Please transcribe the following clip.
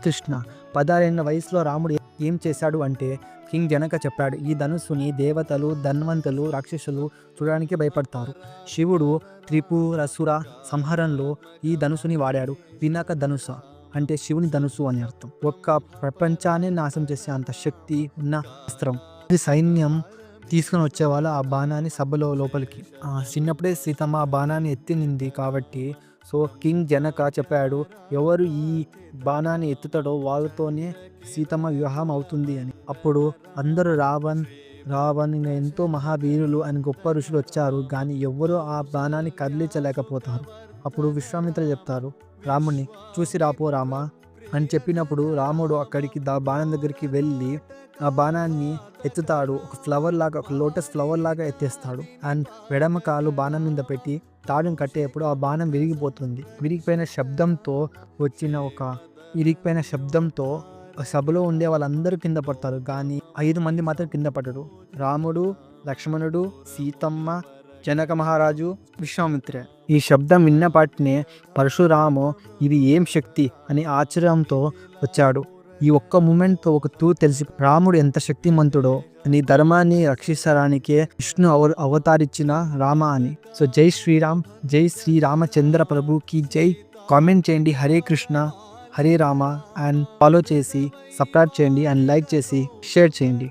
కృష్ణ 16 వయసులో రాముడు ఏం చేశాడు అంటే కింగ్ జనక చెప్పాడు, ఈ ధనుస్సుని దేవతలు, ధన్వంతులు, రాక్షసులు చూడడానికి భయపడతారు. శివుడు త్రిపురసుర సంహారంలో ఈ ధనుసుని వాడాడు. పినాక ధనుస అంటే శివుని ధనుసు అని అర్థం. ఒక్క ప్రపంచాన్ని నాశనం చేసే అంత శక్తి ఉన్న అస్త్రం. ఇది సైన్యం తీసుకుని వచ్చేవాళ్ళు ఆ బాణాన్ని సభలో లోపలికి. చిన్నప్పుడే సీతమ్మ ఆ బాణాన్ని ఎత్తినింది కాబట్టి సో కింగ్ జనక చెప్పాడు, ఎవరు ఈ బాణాన్ని ఎత్తుతాడో వాళ్ళతోనే సీతమ్మ వివాహం అవుతుంది అని. అప్పుడు అందరూ రావణ్ ఎంతో మహావీరులు అని గొప్ప ఋషులు వచ్చారు, కానీ ఎవ్వరూ ఆ బాణాన్ని కదిలించలేకపోతారు. అప్పుడు విశ్వామిత్ర చెప్తారు, రాముని చూసి రాపో రామా అని చెప్పినప్పుడు రాముడు అక్కడికి బాణం దగ్గరికి వెళ్ళి ఆ బాణాన్ని ఎత్తుతాడు. ఒక ఫ్లవర్ లాగా, ఒక లోటస్ ఫ్లవర్ లాగా ఎత్తేస్తాడు. అండ్ ఎడమ కాలు బాణం మీద పెట్టి తాడుని కట్టేప్పుడు ఆ బాణం విరిగిపోతుంది. విరిగిపోయిన శబ్దంతో సభలో ఉండే వాళ్ళందరూ కింద పడతారు, కానీ 5 మంది మాత్రం కింద పడరు. రాముడు, లక్ష్మణుడు, సీతమ్మ, జనక మహారాజు, విశ్వామిత్ర. ఈ శబ్దం విన్నపాటినే పరశురాము ఇది ఏం శక్తి అని ఆశ్చర్యంతో వచ్చాడు. ఈ ఒక్క మూమెంట్తో ఒక తెలిసి రాముడు ఎంత శక్తిమంతుడో అని, ధర్మాన్ని రక్షించడానికే విష్ణు అవతారిచ్చిన రామ అని. సో జై శ్రీరామ్, జై శ్రీరామచంద్ర ప్రభుకి జై. కామెంట్ చేయండి హరే కృష్ణ హరే రామ అండ్ ఫాలో చేసి సబ్స్క్రైబ్ చేయండి అండ్ లైక్ చేసి షేర్ చేయండి.